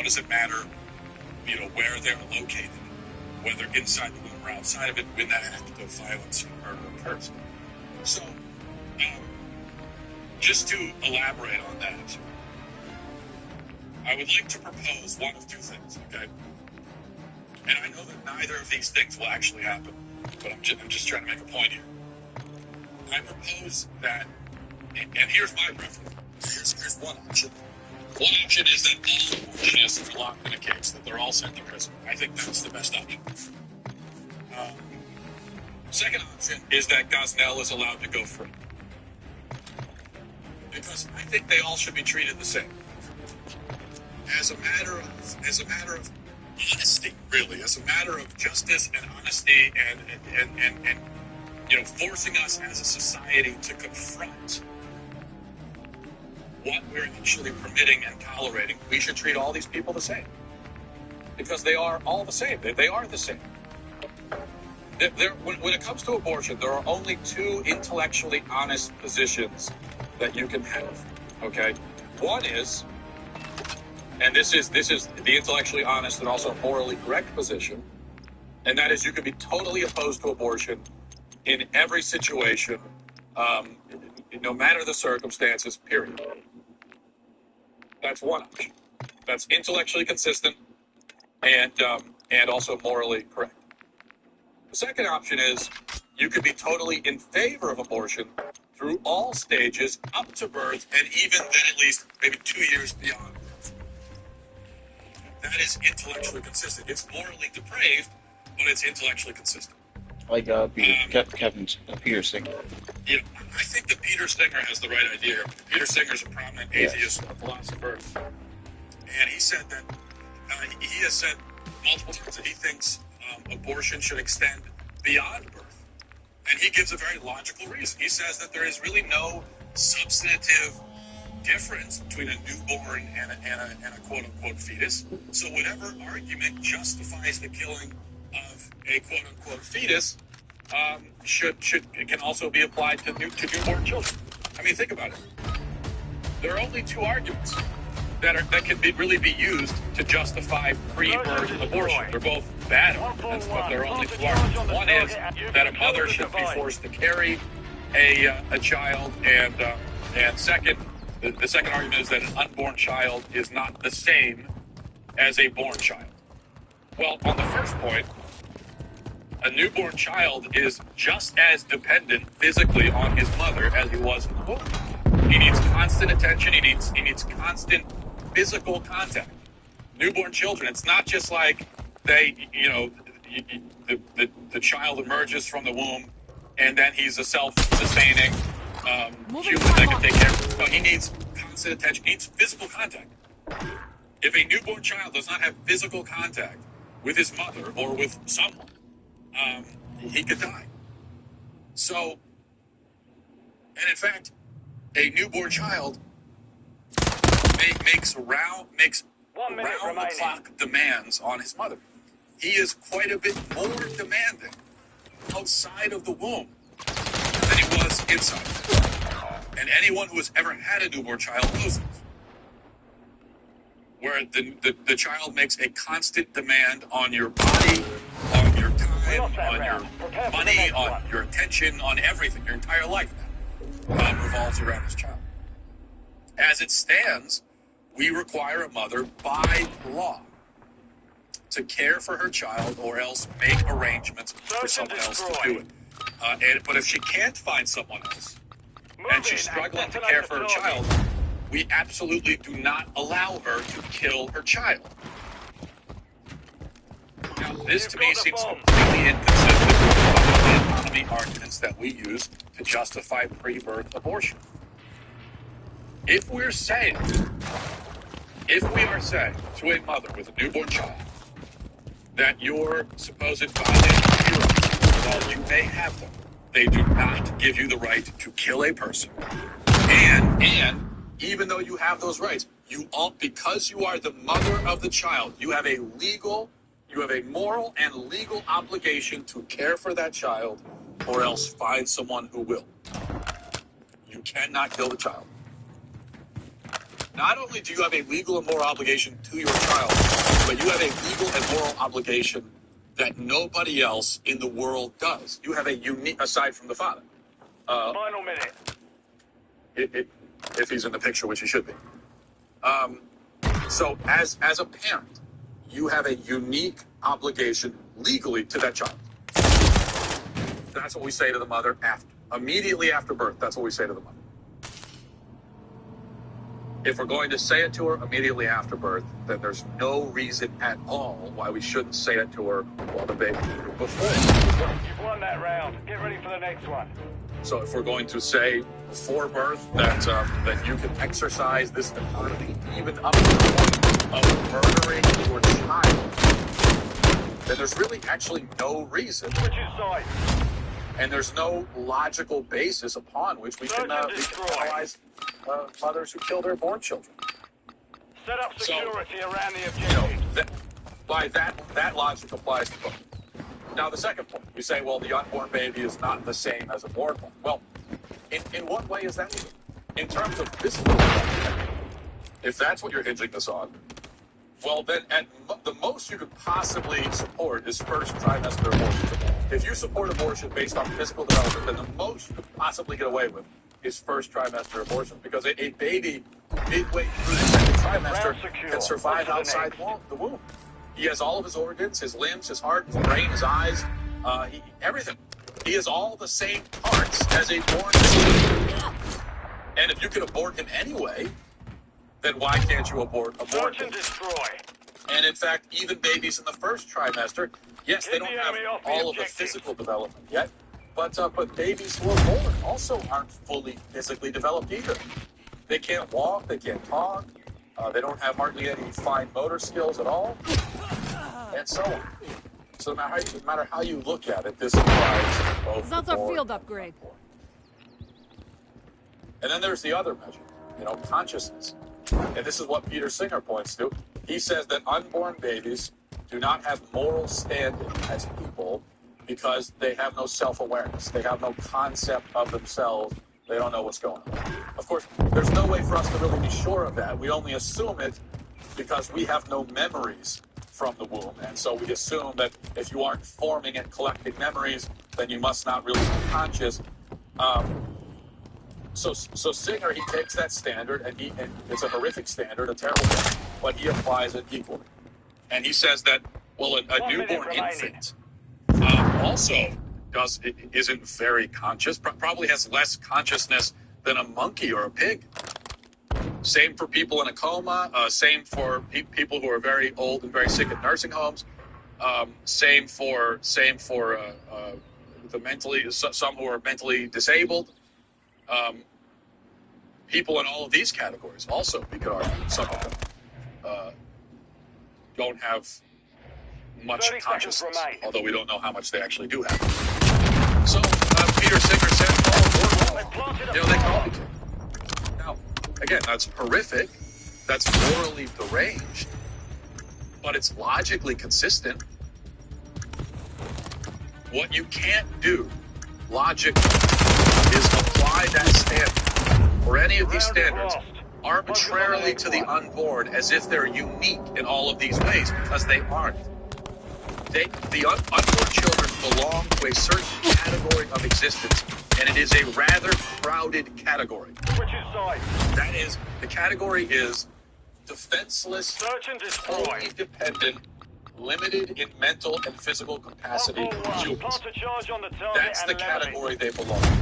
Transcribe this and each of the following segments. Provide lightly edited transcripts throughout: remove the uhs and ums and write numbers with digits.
doesn't matter, where they're located, whether inside the womb or outside of it, when that act of violence or murder occurs. So, just to elaborate on that, I would like to propose one of two things, okay? And I know that neither of these things will actually happen, but I'm just trying to make a point here. I propose that, and here's my preference. Here's one option. One option is that all abortionists are locked in a cage, that they're all sent to prison. I think that's the best option. Second option is that Gosnell is allowed to go free. Because I think they all should be treated the same. As a matter of honesty, really, as a matter of justice and honesty and forcing us as a society to confront what we're actually permitting and tolerating, we should treat all these people the same. Because they are all the same. They are the same. When it comes to abortion, there are only two intellectually honest positions that you can have, okay? One is, and this is the intellectually honest and also morally correct position, and that is you can be totally opposed to abortion in every situation, no matter the circumstances, period. That's one option. That's intellectually consistent and also morally correct. The second option is you could be totally in favor of abortion through all stages up to birth and even then at least maybe 2 years beyond birth. That is intellectually consistent. It's morally depraved, but it's intellectually consistent. Like Peter Singer. Yeah, I think that Peter Singer has the right idea here. Peter Singer's a prominent atheist philosopher, and he said that he has said multiple times that he thinks abortion should extend beyond birth, and he gives a very logical reason. He says that there is really no substantive difference between a newborn and a quote-unquote fetus. So whatever argument justifies the killing of a quote-unquote fetus can also be applied to newborn children. I mean, think about it. There are only two arguments that can really be used to justify pre-birth abortion. They're both bad arguments, but there are only two arguments. One is that a mother should be forced to carry a child, and second, the second argument is that an unborn child is not the same as a born child. Well, on the first point, a newborn child is just as dependent physically on his mother as he was in the womb. He needs constant attention. He needs constant physical contact. Newborn children, it's not just like the child emerges from the womb and then he's a self-sustaining human that can take care of him. No, he needs constant attention. He needs physical contact. If a newborn child does not have physical contact with his mother or with someone, he could die. So, and in fact, a newborn child makes round-the-clock demands on his mother. He is quite a bit more demanding outside of the womb than he was inside. And anyone who has ever had a newborn child knows this. Where the child makes a constant demand on your body, on your time, on your money, on your attention, on everything. Your entire life now revolves around this child. As it stands, we require a mother by law to care for her child or else make arrangements for someone else to do it. But if she can't find someone else and she's struggling to care for her child, we absolutely do not allow her to kill her child. Now, this to me seems completely inconsistent with the autonomy arguments that we use to justify pre-birth abortion. If we are saying to a mother with a newborn child that your supposed violated heroes, while you may have them, they do not give you the right to kill a person. And even though you have those rights, because you are the mother of the child, you have a moral and legal obligation to care for that child, or else find someone who will. You cannot kill the child. not only do you have a legal and moral obligation to your child, but you have a legal and moral obligation that nobody else in the world does. You have a unique, aside from the father. Final minute. If he's in the picture, which he should be. So as a parent, you have a unique obligation legally to that child. That's what we say to the mother immediately after birth. That's what we say to the mother. If we're going to say it to her immediately after birth, then there's no reason at all why we shouldn't say it to her while the baby before. You've won that round. Get ready for the next one. So if we're going to say before birth that you can exercise this autonomy even up to the point of murdering your child, then there's really actually no reason. Switch his side. And there's no logical basis upon which we can analyze mothers who kill their born children. Set up security around the objective. That logic applies to both. Now, the second point, you say, well, the unborn baby is not the same as a born one. Well, in what way is that? In terms of physical development, if that's what you're hinging this on, well, then at the most you could possibly support is first trimester abortion. If you support abortion based on physical development, then the most you could possibly get away with is first trimester abortion, because a baby midway through the second trimester can survive outside the womb. He has all of his organs, his limbs, his heart, his brain, his eyes, everything. He has all the same parts as a born baby. And if you can abort him anyway, then why can't you abort Search and destroy. And in fact, even babies in the first trimester, yes, they don't have all of the physical development yet, but babies who are born also aren't fully physically developed either. They can't walk, they can't talk, they don't have hardly any fine motor skills at all, and so on. So no matter how you look at it, this applies to both. That's our field upgrade. And then there's the other measure, consciousness. And this is what Peter Singer points to. He says that unborn babies do not have moral standing as people because they have no self-awareness. They have no concept of themselves. They don't know what's going on. Of course, there's no way for us to really be sure of that. We only assume it because we have no memories from the womb. And so we assume that if you aren't forming and collecting memories, then you must not really be conscious. So Singer, he takes that standard, and it's a horrific standard, a terrible thing, but he applies it equally. And he says that, well, a newborn infant also isn't very conscious, probably has less consciousness than a monkey or a pig. Same for people in a coma, same for people who are very old and very sick in nursing homes, same for some who are mentally disabled. People in all of these categories also, we could argue, some of them don't have much consciousness, although we don't know how much they actually do have. So Peter Singer said, they call it. Now, again, that's horrific, that's morally deranged, but it's logically consistent. What you can't do, logically, is apply that standard or any of these standards arbitrarily to the unborn as if they're unique in all of these ways, because they aren't. The unborn children belong to a certain category of existence, and it is a rather crowded category. That is, the category is defenseless, wholly dependent, limited in mental and physical capacity humans. That's the category they belong to.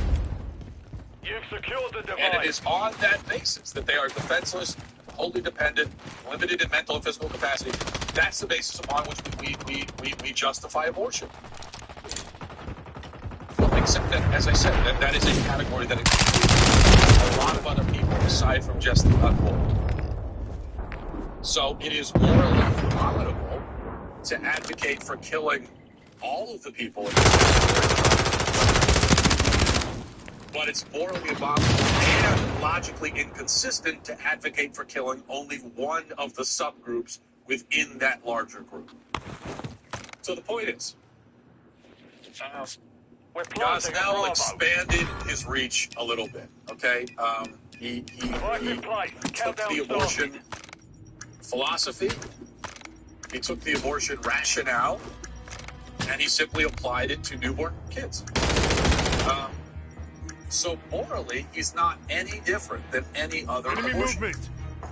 You've secured the device. And it is on that basis that they are defenseless, wholly dependent, limited in mental and physical capacity. That's the basis upon which we justify abortion. Except that, as I said, that is a category that includes a lot of other people aside from just the unborn. So it is morally abominable to advocate for killing all of the people in this category. But it's morally abominable and logically inconsistent to advocate for killing only one of the subgroups within that larger group. So the point is, God's now expanded his reach a little bit, okay? He Device in place. took Countdown the started. abortion philosophy, he took the abortion rationale, and he simply applied it to newborn kids. So morally, he's not any different than any other Enemy abortion. movement.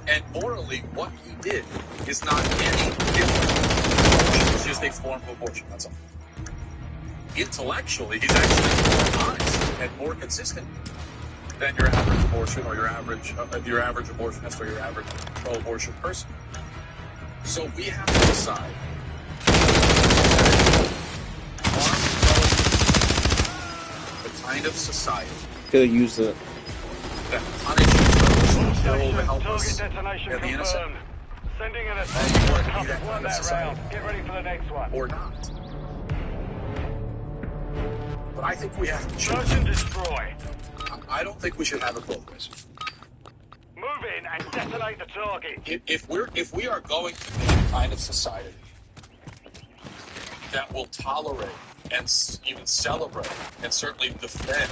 And morally, what he did is not any different. It's just a form of abortion, that's all. Intellectually, he's actually more honest and more consistent than your average abortion or your average abortionist or your average pro-abortion person. So we have to decide. The kind of society Could use the that punishes those who kill the Target helpless detonation and the innocent, confirmed. Sending an you attack. want to be Cup that won kind of that society. round. Get ready for the next one. or not. But I think we have to Search choose. and destroy. I don't think we should have it both ways. Move in and detonate the target. If we are going to be the kind of society that will tolerate and even celebrate and certainly defend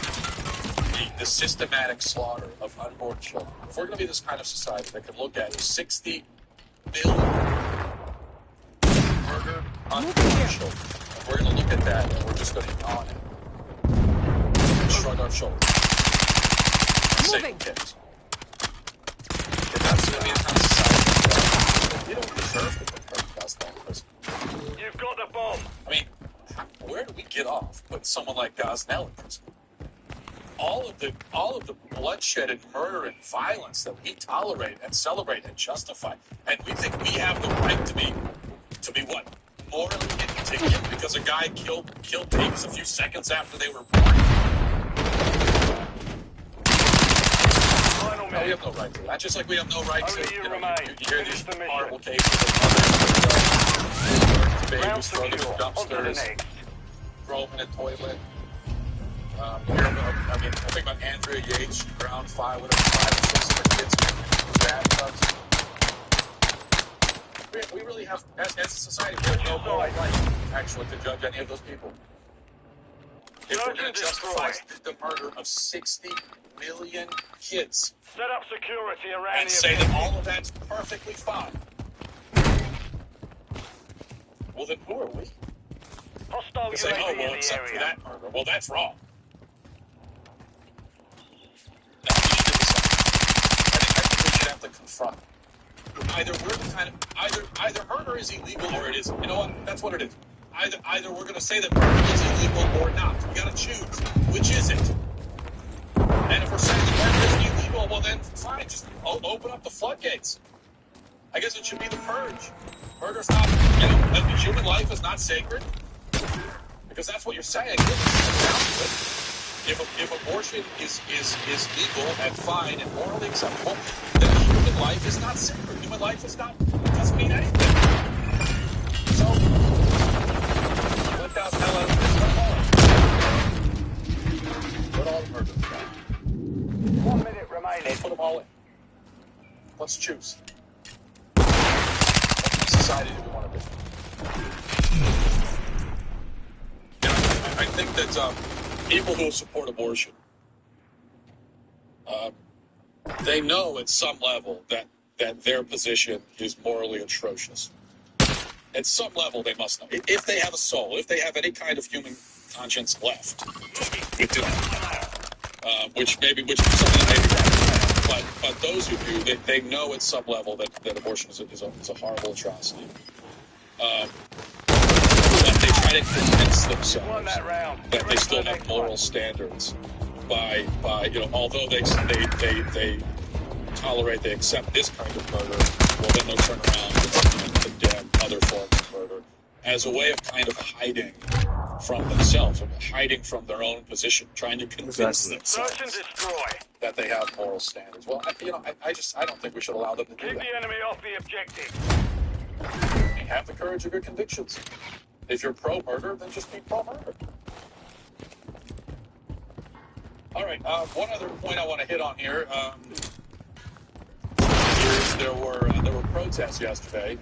the systematic slaughter of unborn children, if we're going to be this kind of society that can look at 60 million murdered unborn children, if we're going to look at that and we're just going to yawn and shrug our shoulders and say who cares. If that's going to be the kind of society, we don't deserve to put Gosnell in prison. You've got the bomb. I mean, where do we get off putting someone like Gosnell in prison? All of the bloodshed and murder and violence that we tolerate and celebrate and justify, and we think we have the right to be what? Morally indignant because a guy killed babies a few seconds after they were born? Final No, we minute. have no right to that. Just like we have no right to, Only you you remain. you hear these Finish the mission. horrible cases of mothers Round babies thrown into secure. On to the dumpsters, next. thrown in a toilet. I think about Andrea Yates, ground 5 or 6 of her kids in bathtubs. We really have, as a society, we have no moral right, actually, to judge any of those people. If we're going to justify the murder of 60 million kids Set up security around and the say objective. that all of that's perfectly fine, well, then who are we? Hostile To say, oh, UAV well, in the except for area. that murder. Well, that's wrong. No, we should decide. I think we should have to confront. Either we're the kind of either murder is illegal or it isn't. You know what? That's what it is. Either we're going to say that murder is illegal or not. We got to choose. Which is it? And if we're saying that murder is illegal, well then fine. Just open up the floodgates. I guess it should be the purge. Murder's not. Human life is not sacred. Because that's what you're saying. If abortion is legal and fine and morally acceptable, then human life is not sacred. Human life doesn't mean anything. So, let God's hell out of this. Put all the murders down. 1 minute remaining. Put them all in. Let's choose. What kind of society do we want to be? I think that people who support abortion, they know at some level that their position is morally atrocious. At some level, they must know. If they have a soul, if they have any kind of human conscience left, which some of them may be right, but those who do, they know at some level that abortion is a horrible atrocity. But they try to convince themselves that they still have moral standards by although they tolerate, they accept this kind of murder, well then they'll turn around and condemn other forms of murder as a way of kind of hiding from themselves, or hiding from their own position, trying to convince Search and themselves destroy. that they have moral standards. Well, I don't think we should allow them to do Keep that. the enemy off the objective. Have the courage of your convictions. If you're pro-murder, then just be pro-murder. All right. One other point I want to hit on here is there were protests yesterday.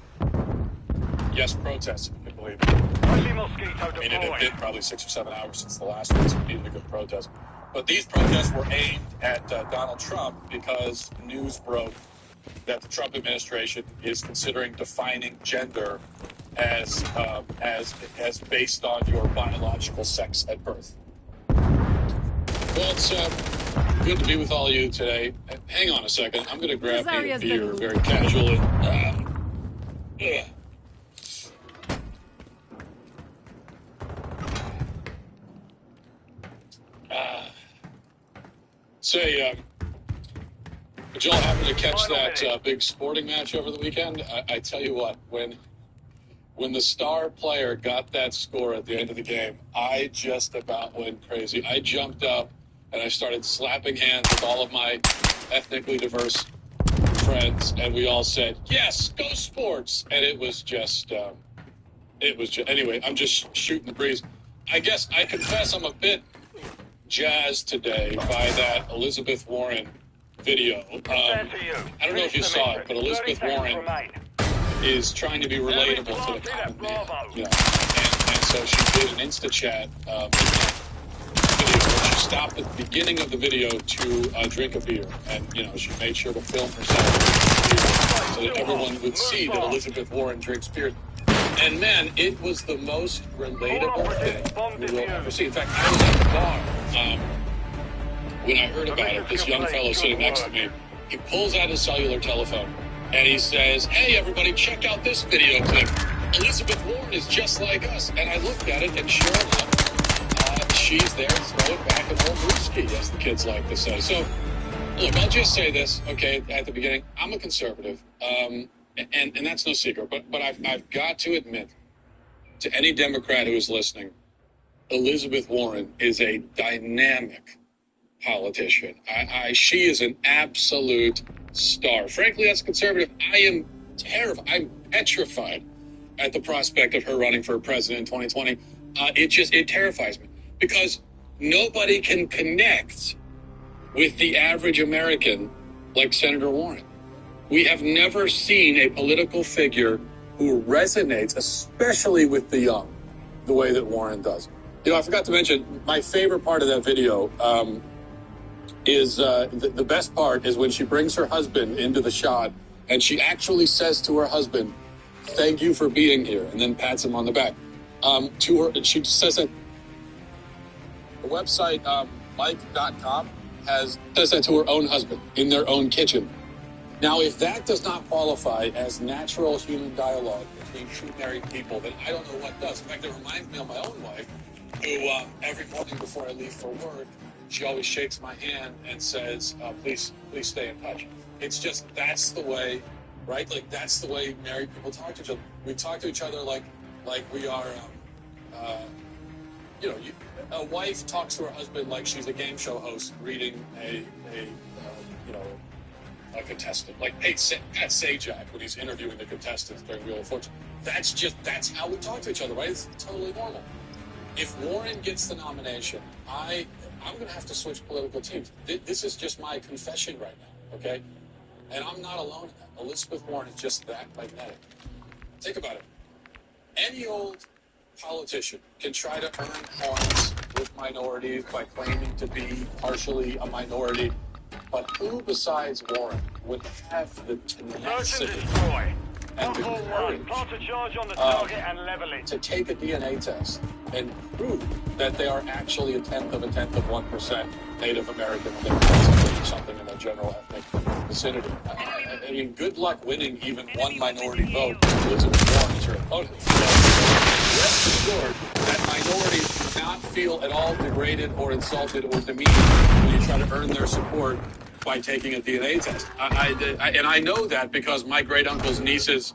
Yes, protests, if you can believe it. Friendly mosquito I mean, it had deployed. been probably 6 or 7 hours since the last one, so we needed a good protest. But these protests were aimed at Donald Trump because news broke that the Trump administration is considering defining gender as based on your biological sex at birth. Well, it's good to be with all of you today. Hang on a second. I'm going to grab me a beer very casually. Yeah. Say, did y'all happen to catch that big sporting match over the weekend? I tell you what, when the star player got that score at the end of the game, I just about went crazy. I jumped up and I started slapping hands with all of my ethnically diverse friends, and we all said, "Yes, go sports!" And it was just anyway. I'm just shooting the breeze. I guess I confess I'm a bit jazzed today by that Elizabeth Warren video. I don't know if you saw it, but Elizabeth Warren is trying to be relatable to the common man, you know. And so she did an Insta-chat video where she stopped at the beginning of the video to drink a beer. And, you know, she made sure to film herself so that everyone would see that Elizabeth Warren drinks beer. And, man, it was the most relatable thing you will ever see. In fact, I was at the bar when I heard about it. This young fellow sitting next to me, he pulls out his cellular telephone, and he says, "Hey, everybody, check out this video clip. Elizabeth Warren is just like us." And I looked at it, and sure enough, she's there throwing back an old brewski, as the kids like to say. So, look, I'll just say this, okay, at the beginning. I'm a conservative, and that's no secret. But I've got to admit to any Democrat who is listening, Elizabeth Warren is a dynamic politician. She is an absolute star. Frankly, as a conservative, I am terrified. I'm petrified at the prospect of her running for president in 2020. It terrifies me because nobody can connect with the average American like Senator Warren. We have never seen a political figure who resonates, especially with the young, the way that Warren does. You know, I forgot to mention, my favorite part of that video is the best part is when she brings her husband into the shot and she actually says to her husband, "Thank you for being here," and then pats him on the back. To her, she says that the website Mike.com says that to her own husband in their own kitchen. Now, if that does not qualify as natural human dialogue between two married people, then I don't know what does. In fact, it reminds me of my own wife, who every morning before I leave for work, she always shakes my hand and says, please stay in touch. It's just, that's the way, right? Like, that's the way married people talk to each other. We talk to each other like we are, a wife talks to her husband like she's a game show host reading a contestant. Like Pat Sajak, when he's interviewing the contestants during Wheel of Fortune. That's how we talk to each other, right? It's totally normal. If Warren gets the nomination, I'm going to have to switch political teams. This is just my confession right now, okay? And I'm not alone in that. Elizabeth Warren is just that magnetic. Think about it. Any old politician can try to earn points with minorities by claiming to be partially a minority. But who besides Warren would have the tenacity and the courage to take a DNA test and prove that they are actually a tenth of 1% Native American or something in the general ethnic vicinity? I mean, good luck winning even one minority vote. Elizabeth Warren is your opponent. Rest assured that minorities do not feel at all degraded or insulted or demeaned when you try to earn their support by taking a DNA test. And I know that because my great-uncle's niece's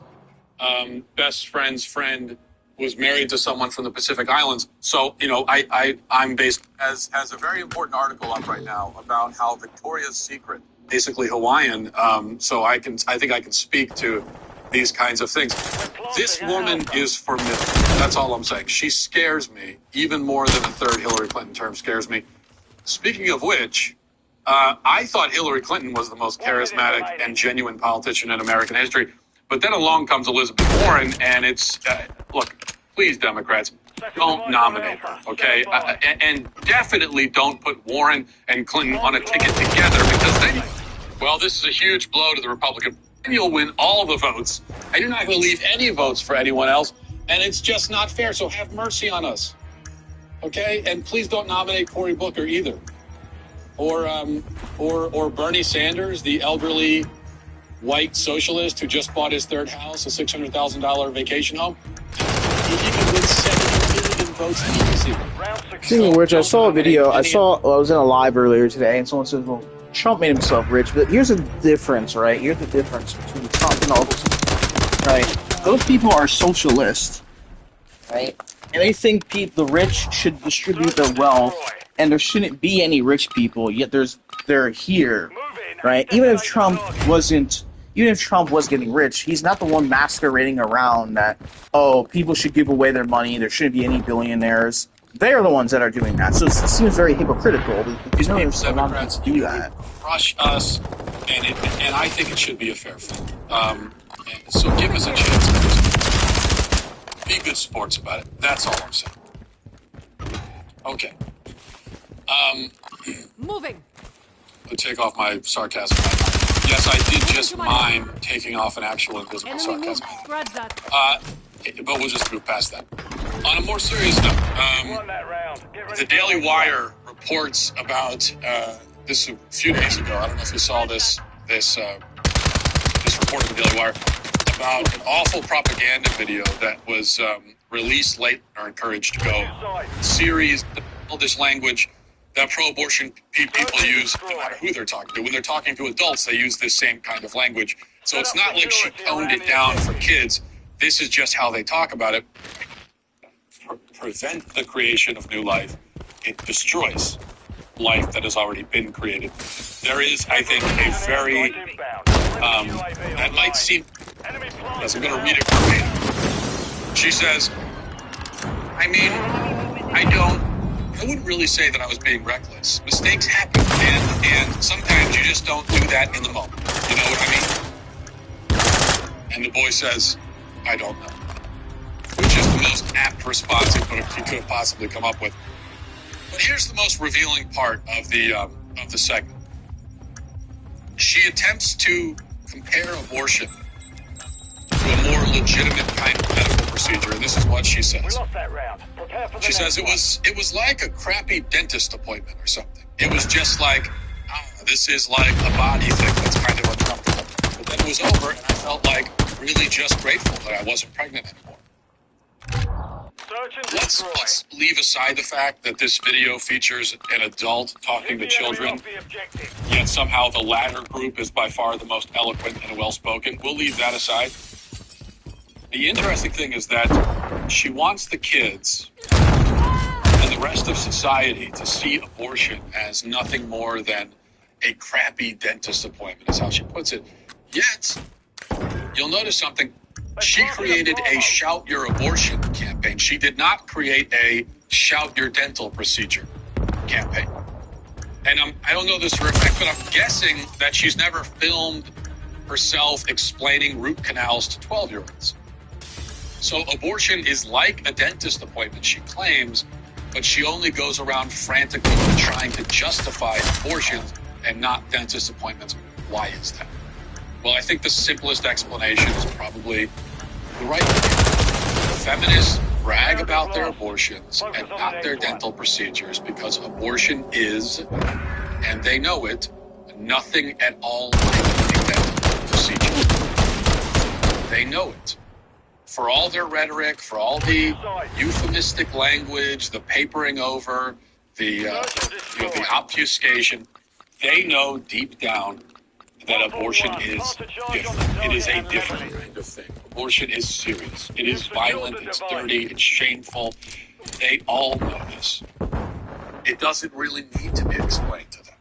best friend's friend was married to someone from the Pacific Islands. So, you know, I'm based as a very important article up right now about how Victoria's Secret, basically Hawaiian, so I think I can speak to these kinds of things. This woman is formidable. That's all I'm saying. She scares me even more than the third Hillary Clinton term scares me. Speaking of which, I thought Hillary Clinton was the most charismatic and genuine politician in American history. But then along comes Elizabeth Warren, and it's, look, please, Democrats, don't nominate her, okay? And definitely don't put Warren and Clinton on a ticket together, because then, well, this is a huge blow to the Republican. You'll win all the votes, and you're not going to leave any votes for anyone else, and it's just not fair. So have mercy on us, okay? And please don't nominate Cory Booker either, or Bernie Sanders, the elderly white socialist who just bought his third house, a $600,000 vacation home. He could win 7 million votes easy. Speaking of which, I saw a video. I was in a live earlier today, and someone said, "Well, Trump made himself rich." But here's the difference, right? Here's the difference between Trump and all those, right? Those people are socialists, right? And they think the rich should distribute their wealth, and there shouldn't be any rich people. Yet they're here, right? Even if Trump was getting rich, he's not the one masquerading around that, oh, people should give away their money, there shouldn't be any billionaires. They're the ones that are doing that. So it seems very hypocritical. Because there's a lot of people do that. Crush us, and I think it should be a fair fight. So give us a chance. Be good sports about it. That's all I'm saying. Okay. Moving. I'll take off my sarcasm. Yes, I did just mime taking off an actual invisible sarcasm. But we'll just move past that. On a more serious note, the Daily Wire reports about this a few days ago. I don't know if you saw this report of the Daily Wire about an awful propaganda video that was released late or encouraged to go. Series, all this language that pro-abortion people use, no matter who they're talking to. When they're talking to adults, they use this same kind of language. So it's not like she toned it down for kids. This is just how they talk about it. Prevent the creation of new life. It destroys life that has already been created. There is, I think, a very, that might seem, as I'm going to read it verbatim. She says, I wouldn't really say that I was being reckless. Mistakes happen, and sometimes you just don't do that in the moment. You know what I mean? And the boy says, I don't know. Which is the most apt response he could have possibly come up with. But here's the most revealing part of the segment. She attempts to compare abortion to a more legitimate kind of medical procedure, and this is what she says. She says it was like a crappy dentist appointment or something. It was just like, this is like a body thing that's kind of uncomfortable. But then it was over, and I felt like really just grateful that I wasn't pregnant anymore. Let's leave aside the fact that this video features an adult talking to children, yet somehow the latter group is by far the most eloquent and well-spoken. We'll leave that aside. The interesting thing is that she wants the kids and the rest of society to see abortion as nothing more than a crappy dentist appointment, is how she puts it. Yet, you'll notice something. She created a Shout Your Abortion campaign. She did not create a Shout Your Dental Procedure campaign. And I don't know this for a fact, but I'm guessing that she's never filmed herself explaining root canals to 12-year-olds. So abortion is like a dentist appointment, she claims, but she only goes around frantically trying to justify abortions and not dentist appointments. Why is that? Well, I think the simplest explanation is probably the right one. Feminists brag about their abortions and not their dental procedures because abortion is, and they know it, nothing at all like a dental procedure. They know it. For all their rhetoric, for all the euphemistic language, the papering over, the obfuscation, they know deep down that abortion is different. It is a different kind of thing. Abortion is serious. It is violent. It's dirty. It's shameful. They all know this. It doesn't really need to be explained to them.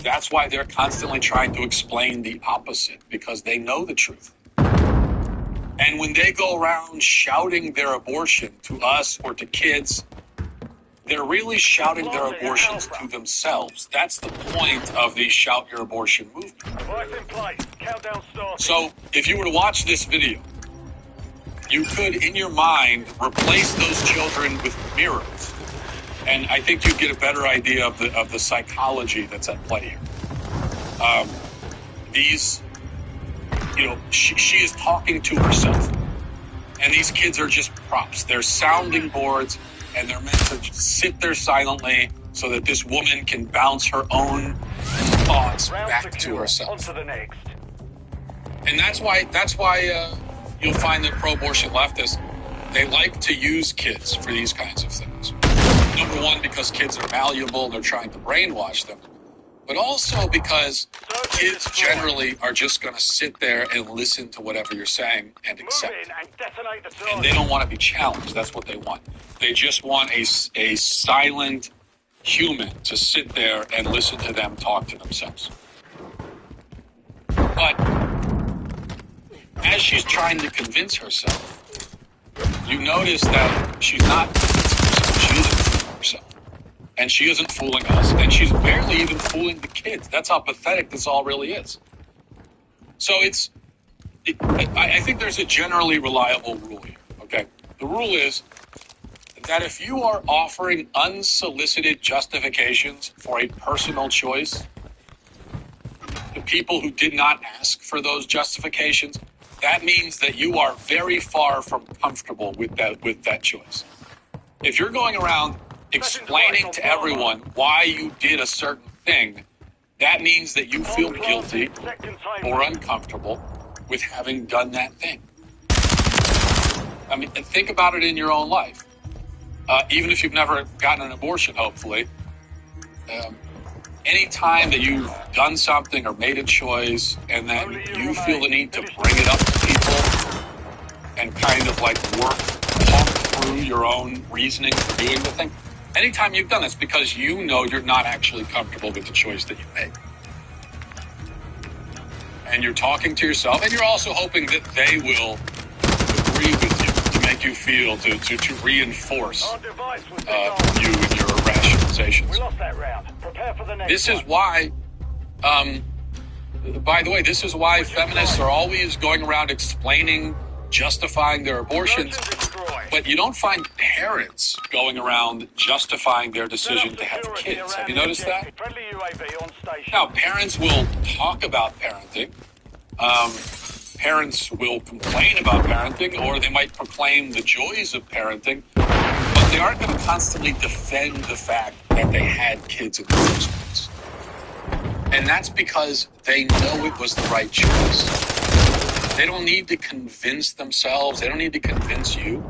That's why they're constantly trying to explain the opposite, because they know the truth. And when they go around shouting their abortion to us or to kids, they're really shouting their abortions to themselves. That's the point of the Shout Your Abortion movement. So if you were to watch this video, you could, in your mind, replace those children with mirrors. And I think you'd get a better idea of the psychology that's at play here. She is talking to herself. And these kids are just props. They're sounding boards, and they're meant to just sit there silently so that this woman can bounce her own thoughts back to herself. On to the next. And that's why you'll find that pro-abortion leftists, they like to use kids for these kinds of things. Number one, because kids are malleable, they're trying to brainwash them. But also because kids generally are just going to sit there and listen to whatever you're saying and accept it. And they don't want to be challenged. That's what they want. They just want a silent human to sit there and listen to them talk to themselves. But as she's trying to convince herself, you notice that she's not convincing herself. She isn't fooling herself. And she isn't fooling us. And she's barely even fooling the kids. That's how pathetic this all really is. So I think there's a generally reliable rule here, okay? The rule is that if you are offering unsolicited justifications for a personal choice to people who did not ask for those justifications, that means that you are very far from comfortable with that choice. If you're going around explaining to everyone why you did a certain thing, that means that you feel guilty or uncomfortable with having done that thing. I mean, think about it in your own life. Even if you've never gotten an abortion, hopefully, any time that you've done something or made a choice and then you feel the need to bring it up to people and kind of like talk through your own reasoning for doing the thing, anytime you've done this, because you know you're not actually comfortable with the choice that you made. And you're talking to yourself, and you're also hoping that they will agree with you to make you feel, to reinforce you and your rationalizations. We lost that round. Prepare for the next This is why, by the way, this is why feminists are always going around explaining, justifying their abortions. But you don't find parents going around justifying their decision to have kids. Have you noticed that? Now, parents will talk about parenting. Parents will complain about parenting, or they might proclaim the joys of parenting. But they aren't going to constantly defend the fact that they had kids in the first place. And that's because they know it was the right choice. They don't need to convince themselves. They don't need to convince you.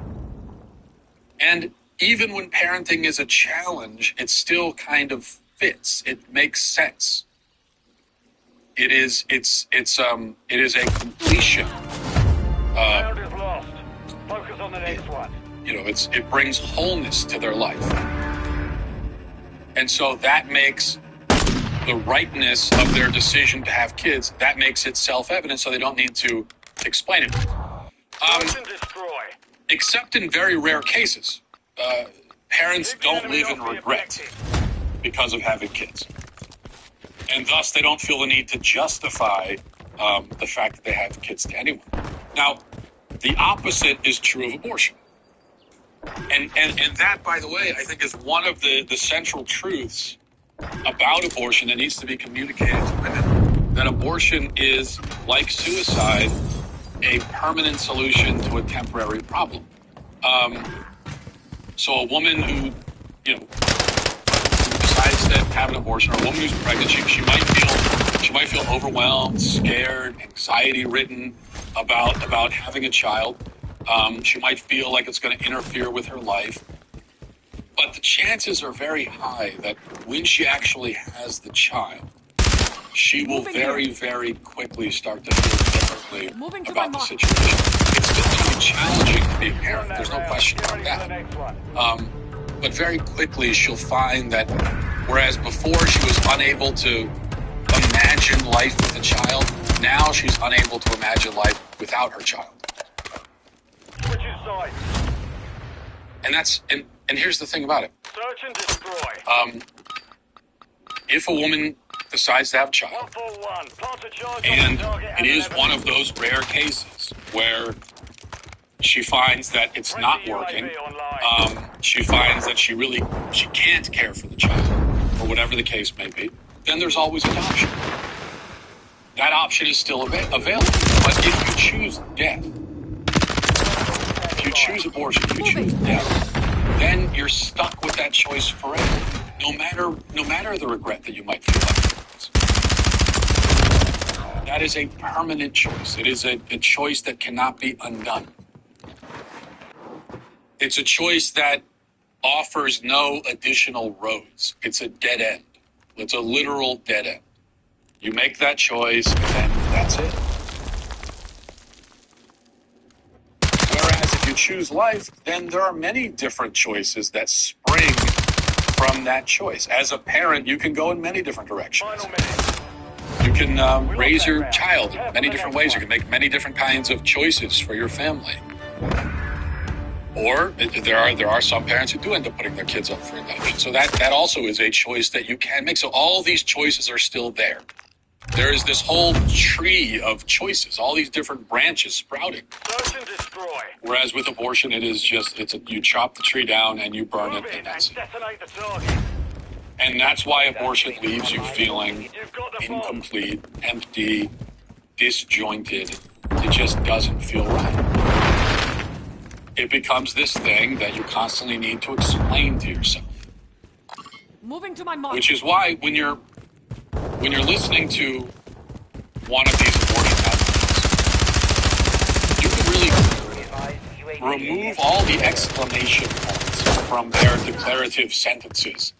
And even when parenting is a challenge, it still kind of fits. It makes sense. It is a completion. Round is lost. Focus on the next one. It brings wholeness to their life. And so that makes the rightness of their decision to have kids, that makes it self-evident, so they don't need to explain it. Except in very rare cases. Parents don't live in regret because of having kids. And thus, they don't feel the need to justify the fact that they have kids to anyone. Now, the opposite is true of abortion. And that, by the way, I think is one of the central truths about abortion that needs to be communicated to women. That abortion is, like suicide, a permanent solution to a temporary problem. So a woman who, decides to have an abortion, or a woman who's pregnant, she might feel overwhelmed, scared, anxiety-ridden about having a child. She might feel like it's going to interfere with her life. But the chances are very high that when she actually has the child, she will very, very quickly start to feel differently about the situation. It's still going to be challenging to be a parent. There's no question about that. But very quickly she'll find that whereas before she was unable to imagine life with a child, now she's unable to imagine life without her child. And here's the thing about it. Search and destroy. If a woman decides to have a child, and it is one of those rare cases where she finds that it's not working. She finds that she can't care for the child, or whatever the case may be. Then there's always adoption. That option is still available. But if you choose death, if you choose abortion, you choose death, then you're stuck with that choice forever. No matter the regret that you might feel afterwards. That is a permanent choice. It is a choice that cannot be undone. It's a choice that offers no additional roads. It's a dead end. It's a literal dead end. You make that choice, and that's it. Whereas if you choose life, then there are many different choices that spring from that choice. As a parent, you can go in many different directions. You can raise your child in many different ways. You can make many different kinds of choices for your family. Or there are some parents who do end up putting their kids up for adoption. So that also is a choice that you can make. So all these choices are still there. There is this whole tree of choices, all these different branches sprouting. Search and destroy. Whereas with abortion, it is just you chop the tree down and you burn it, and that's it. Detonate the target. And that's why abortion leaves you feeling incomplete, empty, disjointed. It just doesn't feel right. It becomes this thing that you constantly need to explain to yourself. Moving to my mark. Which is why when you're listening to one of these abortion advocates, you can really remove all the exclamation points from their declarative sentences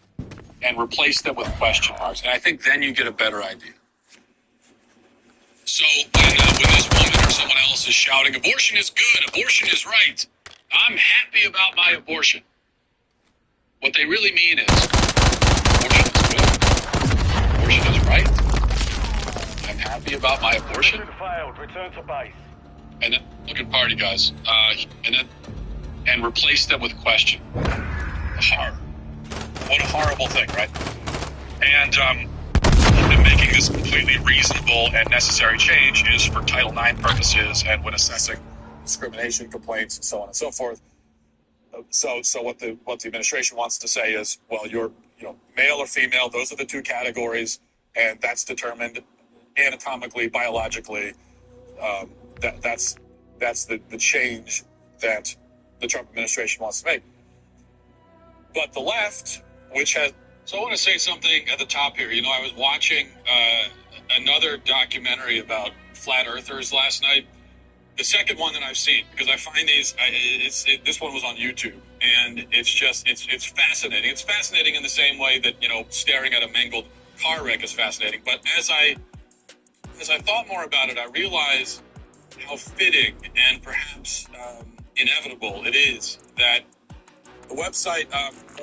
and replace them with question marks. And I think then you get a better idea. So when this woman or someone else is shouting, abortion is good, abortion is right, I'm happy about my abortion, what they really mean is, abortion is good, abortion is right, I'm happy about my abortion. Failed. Return to base. And then, look at party guys, and replace them with question. Horror. What a horrible thing, right? And making this completely reasonable and necessary change is for Title IX purposes and when assessing discrimination complaints and so on and so forth. So what the administration wants to say is, well, you're male or female, those are the two categories, and that's determined anatomically, biologically. That's the change that the Trump administration wants to make. But the left, which has... So I want to say something at the top here. I was watching another documentary about flat earthers last night. The second one that I've seen, because I find these... this one was on YouTube, and it's fascinating. It's fascinating in the same way that, staring at a mangled car wreck is fascinating. But as I thought more about it, I realized how fitting and perhaps inevitable it is that the website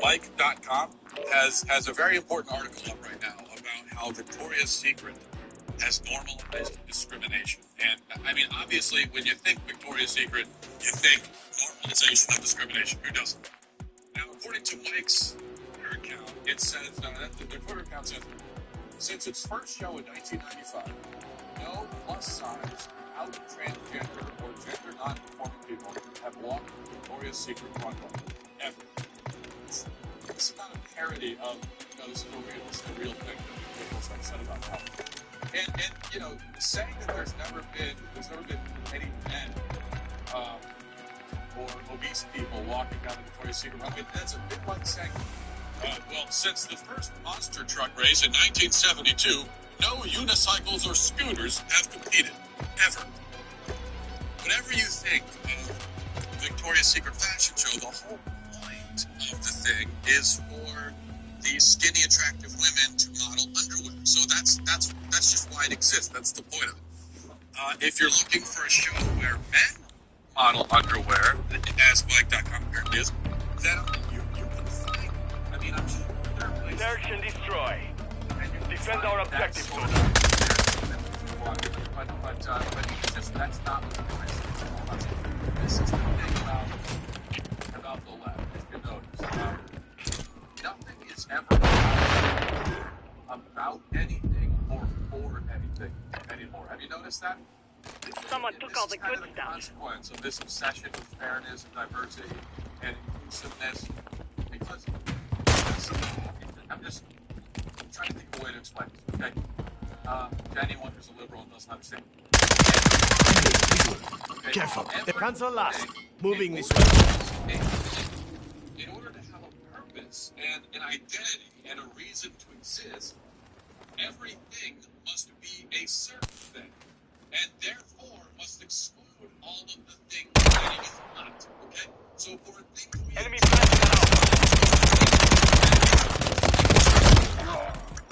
like.com has a very important article up right now about how Victoria's Secret has normalized discrimination. And I mean, obviously, when you think Victoria's Secret, you think normalization of discrimination. Who doesn't? Now, according to Mike's Twitter account, it says, the Twitter account says, since its first show in 1995, no plus-size, out transgender, or gender non-conforming people have walked the Victoria's Secret runway, ever. It's not a parody of, this is a real thing that people's said about health. And saying that there's never been any men or obese people walking down the Victoria's Secret runway, that's a bit like saying, well, since the first monster truck race in 1972, no unicycles or scooters have competed, ever. Whatever you think of the Victoria's Secret fashion show, the whole point of the thing is for these skinny, attractive women to model underwear. So that's just why it exists. That's the point of it. If you're looking for a show where men model underwear, as Mike.com apparently is, then you can find. I mean, I'm sure there are places. Search and destroy. Defend our objective. But that's not what the point is. This is the thing about the left. If you notice, nothing is ever about anything or for anything anymore. Have you noticed that? Someone and took this all is the kind good of stuff. consequence of this obsession with fairness and diversity and inclusiveness. Because I'm just trying to think of a way to explain this. Okay, to anyone who's a liberal and doesn't understand. Okay, Careful. The guns are last. everything Moving in this order way. in order to have a purpose and an identity and a reason to exist, everything must be a certain thing, and therefore must exclude all of the things that it is not. Okay? So for a thing to be Enemy planted an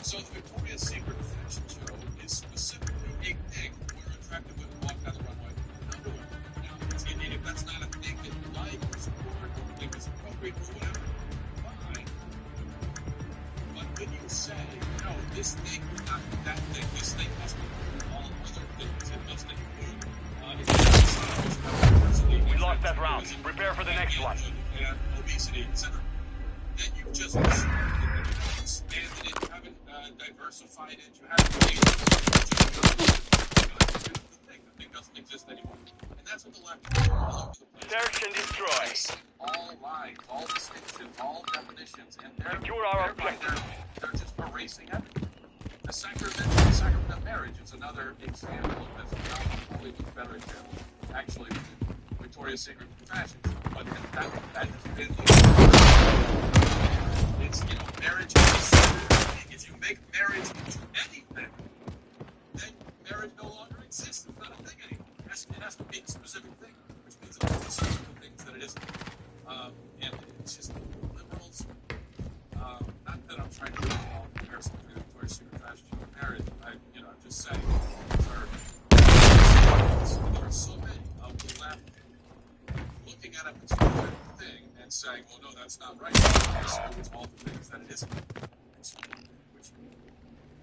So the Victoria's Secret fashion show is specifically a thing where attractive women walk down the runway in underwear. Now, if that's not a thing that you like or support or think is appropriate or whatever, fine. But when you say, no, this thing is not that thing, this thing must include all other things, it must include diversity. We lost that round. Prepare for the next one. And obesity, etc. Then you've just expanded it, you haven't diversified it, you haven't made it the thing doesn't exist anymore. And that's what the left is all over the place. Search and destroy. All lines, all distinctions, all definitions, and Secure our objective. they're just erasing everything. The sacrament of marriage is another example of this. Probably a better example. Actually, Victoria's Secret fashion show. But that has been it's, marriage is if you make marriage into anything, then marriage no longer exists. It's not a thing anymore. It has to be a specific thing, which means it has to be the things that it isn't. And it's just liberals. Not that I'm trying to do all comparison between the Victoria's Secret fashion show and marriage. I'm just saying there are so many of the left looking at a particular thing and saying, well, no, that's not right. It's all the things that it isn't.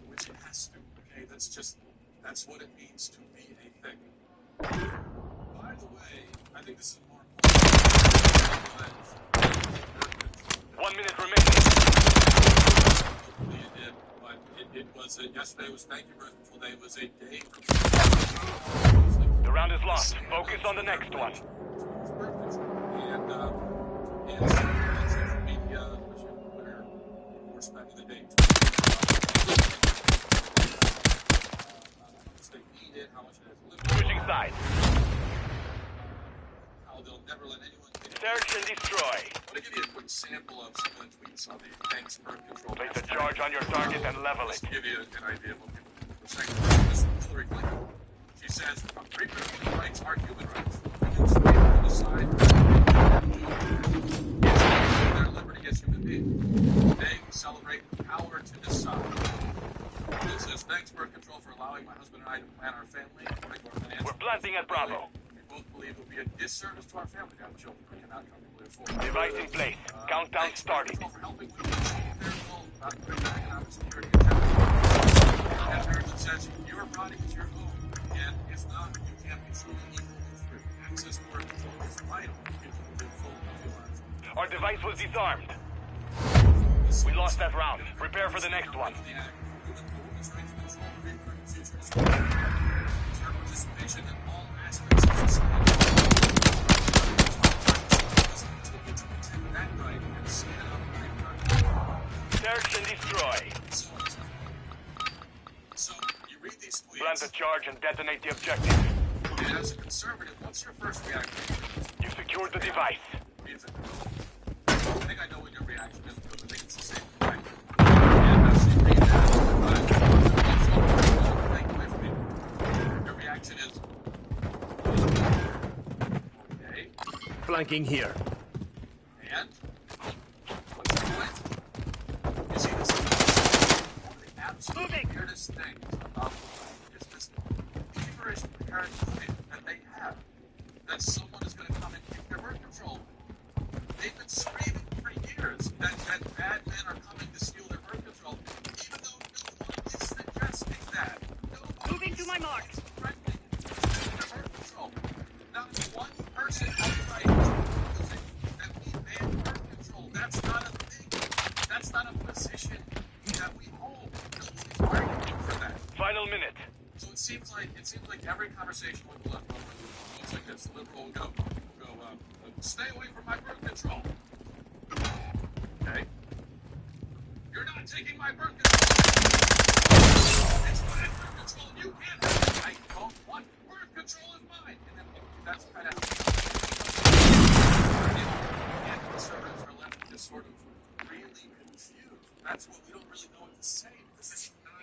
Which it has to. Okay, that's what it means to be a thing. By the way, I think this is more important. 1 minute remaining. Hopefully it did, but it was yesterday was Thank You Birth Control Day. It was a day for The round is lost. Focus on the next one. And social media, where we're spending the day how much they need it, how much it has limited. Switching sides. How they'll never let anyone get it. Search and destroy. I want to give you a quick sample of some of the tweets on the Thanks Birth Control. Place a charge on your target and level it. Just to give you an idea of what people were saying. This is Hillary Clinton. She says, reproductive rights are human rights. Humans should be able to decide their liberty as human beings. They celebrate the power to decide. It says, thanks, birth control, for allowing my husband and I to plan our family according to our financial. We're planting at Bravo. We both believe it would be a disservice to our family to have children who cannot comfortably afford. Device in place. Countdown Thanks, starting. Birth Control, for helping women achieve their goal without putting their economic security in jeopardy. And Harrison says, your body is your own, and if not, you can't be truly equal and free. Access to birth control is vital if you live full, healthy lives. Our device was disarmed. We lost that round. Prepare for the next one. Participation in all aspects of society. That right and stand up. Search and destroy. So you read these tweets. Plant the charge and detonate the objective. And as a conservative, what's your first reaction? You secured the device. I think I know what your reaction is because I think it's the same thing. And as you read that, take away from me. Your reaction is, okay. Flanking here. And what's the point? You see, this is one of the absolute weirdest things about life is this feverish parent faith that they have that someone is going to come and take their birth control. They've been screaming for years that bad men are coming to steal their birth control, even though no one is suggesting that. Moving to my mark. Threatening their birth control. Not one person outright is using that we ban birth control. That's not a thing. That's not a position that we hold. Nobody's arguing for that. Final minute. So it seems like every conversation with the left goes like this. The liberal will go, stay away from my birth control. Okay, you're not taking my birth control. It's my birth control. You can't have it. I don't want birth control is mine. And then that's kind of and conservatives are left just sort of really confused. That's what we don't really know what to say because it's not.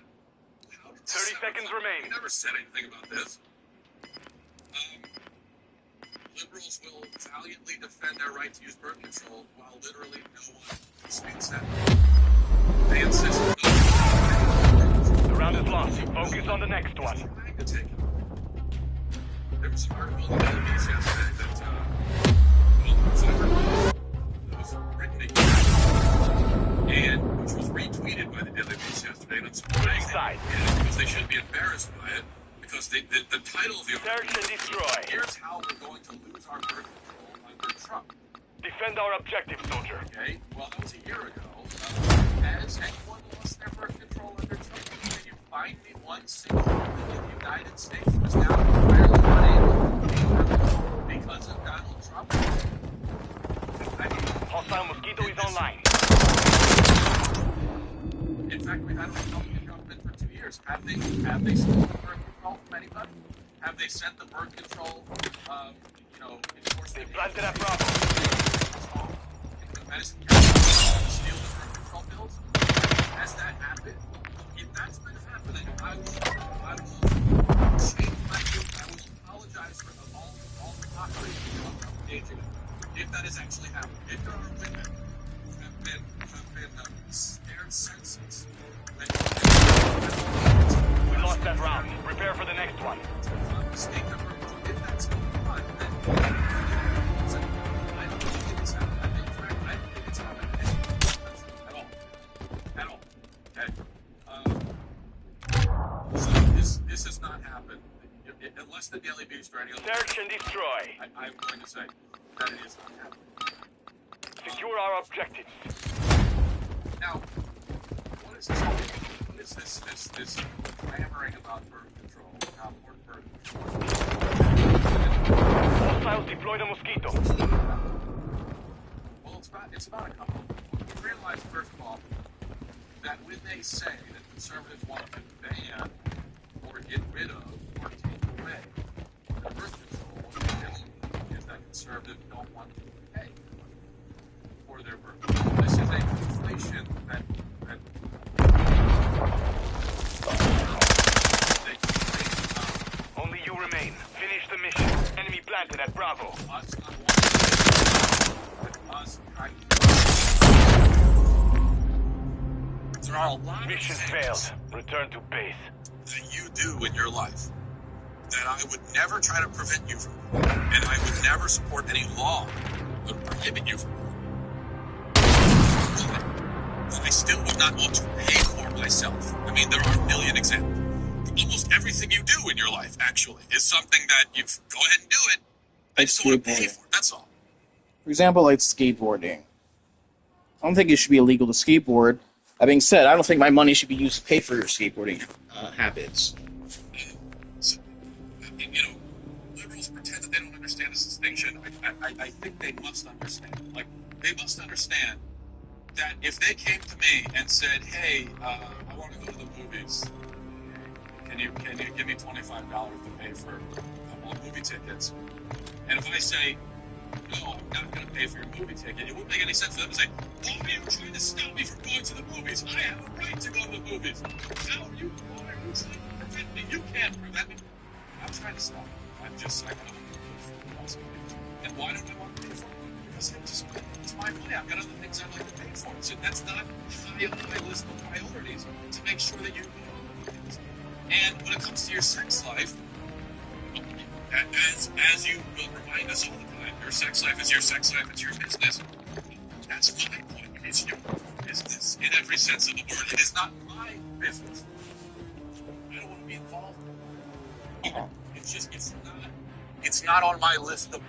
30 seconds remain. We never said anything about this. Liberals will valiantly defend their right to use birth control while literally no one speaks that. They insist on The round is lost. Focus on the next one. There was an article in the news yesterday that was written and which was retweeted by the Daily Beast yesterday, and it's surprising because they shouldn't be embarrassed by it. Because the title of the article Search and destroy. Here's how we're going to lose our birth control under Trump. Defend our objective, soldier. Okay, well, that was a year ago. Has anyone lost their birth control under Trump? Can you find me one single woman in the United States who is now entirely unable to obtain birth control because of Donald Trump? Hostile mosquito is online. In fact, we had a Republican government for 2 years. Have they stolen the birth control from anybody? Have they sent the birth control, enforcement? They planted at Bravo. The medicine cabinet to steal the birth control bills? Has that happened? If that's been happening, I will change my view. I will apologize for all the mockery of engaging if that has actually happened. If there are women who have been scared senseless. We lost that round. Prepare for the next one. If that's going on, then I don't think it's happened. I don't think it's happened at all. Okay? So this has not happened. Unless the Daily Beast or any other. Search and destroy. I'm going to say that it is not happening. Secure our objectives. Now, what is this? What is this clamoring about birth control? How important birth control? Hostiles deployed a mosquito. Well, it's about a couple. You realize, first of all, that when they say that conservatives want to ban or get rid of or take away the birth control, what they really mean is that conservatives don't want to pay for their birth control. This is a conflation that Only you remain. Finish the mission. Enemy planted at Bravo. us not wanting us trying to. There are a lot of Mission things failed. Return to base. that you do in your life that I would never try to prevent you from doing, and I would never support any law that would prohibit you from doing. But I still would not want to pay for myself. I mean, there are a million examples. Almost everything you do in your life, actually, is something that you go ahead and do it. I just don't want to pay for it. That's all. For example, like skateboarding. I don't think it should be illegal to skateboard. That being said, I don't think my money should be used to pay for your skateboarding habits. So, liberals pretend that they don't understand this distinction. I think they must understand. Like, they must understand that if they came to me and said, "Hey, I want to go to the movies. Can you give me $25 to pay for a couple of movie tickets?" And if I say, "No, I'm not going to pay for your movie ticket," it wouldn't make any sense for them to say, "Why are you trying to stop me from going to the movies? I have a right to go to the movies. Why are you trying to prevent me? You can't prevent me." I'm trying to stop you. I don't want to pay for it. And why don't I want to pay for it? Because it's my money. I've got other things I'd like to pay for. So that's not high on my list of priorities to make sure that you do other things. And when it comes to your sex life, as you will remind us all the time, your sex life is your sex life, it's your business. That's my point. It's your business in every sense of the word. It is not my business. I don't want to be involved in it. It's not on my list of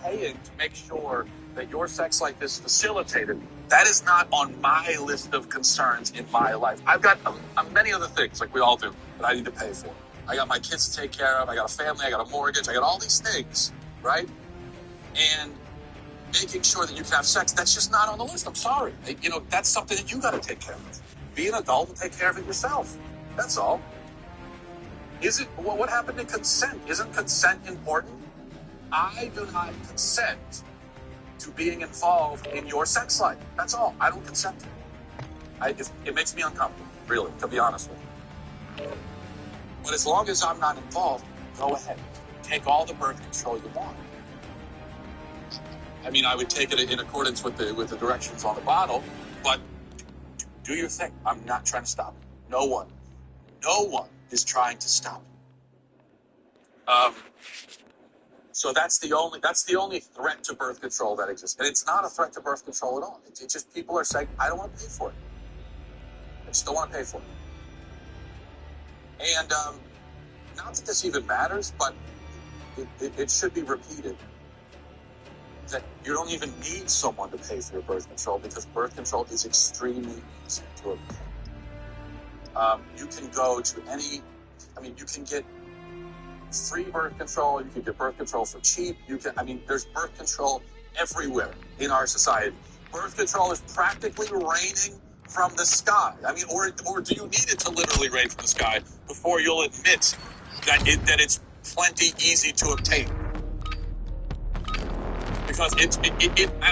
paying to make sure that your sex life is facilitated. That is not on my list of concerns in my life. I've got many other things, like we all do, that I need to pay for. I got my kids to take care of. I got a family. I got a mortgage. I got all these things, right? And making sure that you can have sex, that's just not on the list. I'm sorry. You know, that's something that you got to take care of. Be an adult and take care of it yourself. That's all. What happened to consent? Isn't consent important? I do not consent to being involved in your sex life. That's all. I don't consent to it. It makes me uncomfortable, really, to be honest with you. But as long as I'm not involved, go ahead. Take all the birth control you want. I mean, I would take it in accordance with the directions on the bottle, but do your thing. I'm not trying to stop it. No one is trying to stop it. So that's the only threat to birth control that exists, and it's not a threat to birth control at all. It's just people are saying, I don't want to pay for it. I just don't want to pay for it. And not that this even matters, but it should be repeated that you don't even need someone to pay for your birth control, because birth control is extremely easy to obtain. You can go to you can get free birth control, you can get birth control for cheap, there's birth control everywhere in our society. Birth control is practically raining from the sky. Or do you need it to literally rain from the sky before you'll admit that it's plenty easy to obtain? Because I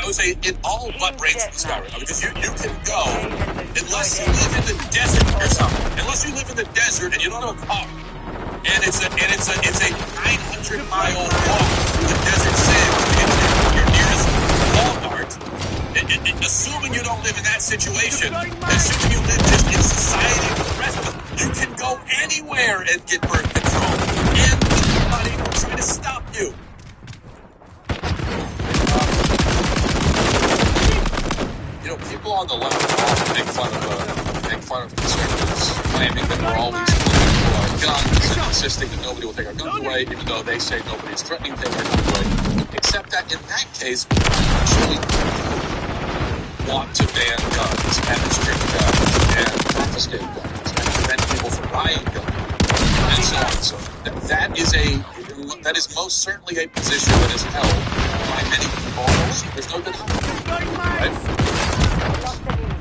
would say it all but rains from the sky right now. Because you can go, unless you live in the desert or something. Unless you live in the desert and you don't have a car, and it's a 900-mile walk through the desert sands to get to your nearest Walmart. Assuming you don't live in that situation, assuming you live just in society with the rest of us, you can go anywhere and get birth control, and nobody will try to stop you. People on the left often make fun of conservatives, claiming that we're always for our guns and insisting that nobody will take our guns away, even though they say nobody's threatening to take our guns away. Except that in that case, we actually want to ban guns and restrict guns and confiscate guns and prevent people from buying guns and so on. So that is most certainly a position that is held by many people on the left. There's no denying it, right?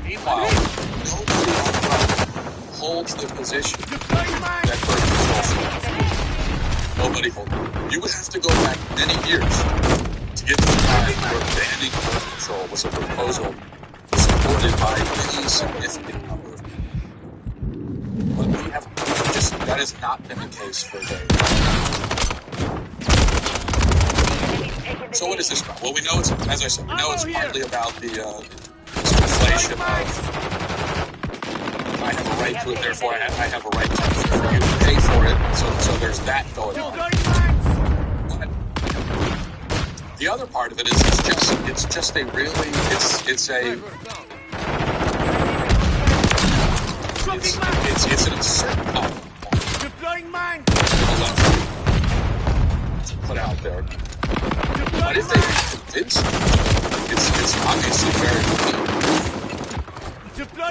Meanwhile, nobody on the right holds the position that birth control. Nobody holds it. You would have to go back many years to get to the time where banning birth control was a proposal supported by any significant number of people. But that has not been the case for very long. So what is this about? Well, we know it's, as I said, partly about the inflation of I have a right to it, therefore I have a right for you to pay for it. So there's that going on. But the other part of it is it's an absurd problem to put out there. But if they convince you, it's obviously very good.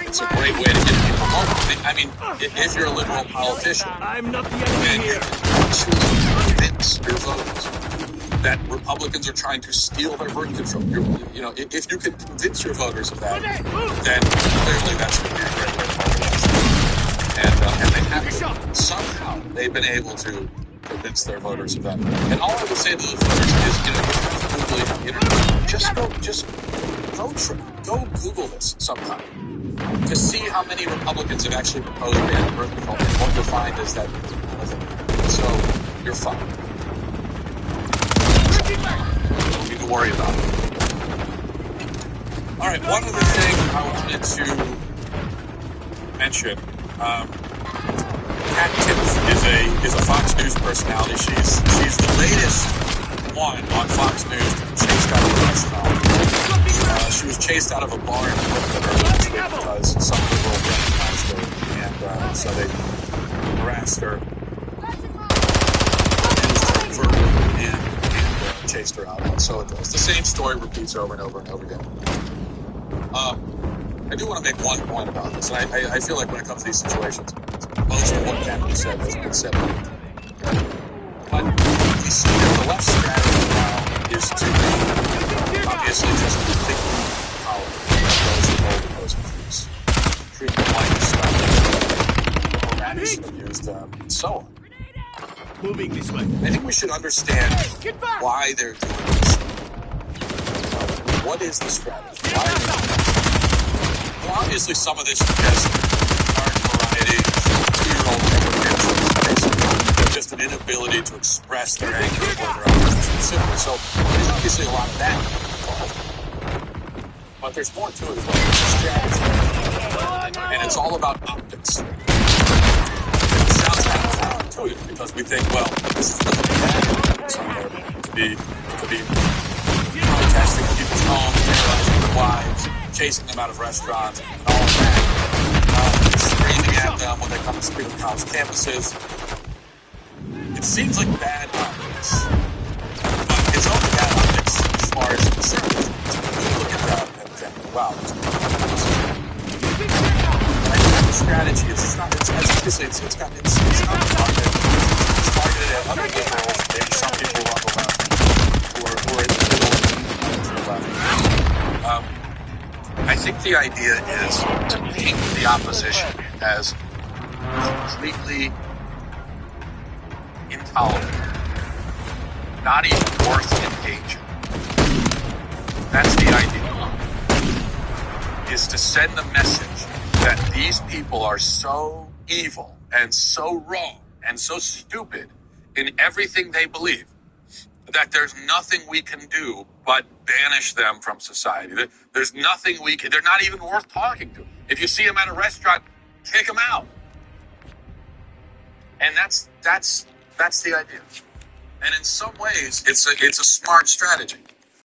It's a great way to get people home. If you're a liberal politician, I'm not the enemy here. To convince your voters that Republicans are trying to steal their birth control. If you can convince your voters of that, then clearly that's going to be a great way to organize. And they have to. Somehow they've been able to convince their voters of that. And all I would say to the voters is, you have to Google it on the internet. Just go Google this sometime to see how many Republicans have actually proposed banning birth control. And what you'll find is that so you're fine. You don't need to worry about it. All right, one other thing I wanted to mention. Kat Tiff is a Fox News personality. She's the latest one on Fox News chased out of a restaurant. She was chased out of a bar in Brooklyn earlier this week because some people recognized her, and so they harassed her, and chased her out. And so it goes. The same story repeats over and over and over again. I do want to make one point about this, and I feel like when it comes to these situations, most of what Kat said has been said. But we see that the left strategy now is to obviously just completely follow those who hold opposing views, treat them like stuff, harass, abuse them, and so on. Moving this way. I think we should understand why they're doing this. What is the strategy? Why are they doing this? Well, obviously, some of this is just garden variety, 2-year-old basically just an inability to express their anger or their opposition simply. So there's obviously a lot of that involved. But there's more to it as well. It's a strategy. And it's all about optics. It sounds kind of counterintuitive because we think, well, this is really bad somewhere to be protesting people's homes, terrorizing their wives, chasing them out of restaurants, and all of that. Screaming at them when they come to speak on college campuses. It seems like bad optics. But it's only bad optics as far as conservatives. You look at that and think, wow, this the strategy. It's not. It's obviously it's not targeted. It's targeted at other liberals. Maybe some people on the left who are in the middle of the left. I think the idea is to paint the opposition as completely intolerant, not even worth engaging. That's the idea. Is to send the message that these people are so evil and so wrong and so stupid in everything they believe that there's nothing we can do but banish them from society. There's nothing we can, they're not even worth talking to. If you see them at a restaurant, kick them out. And that's the idea. And in some ways, it's a smart strategy.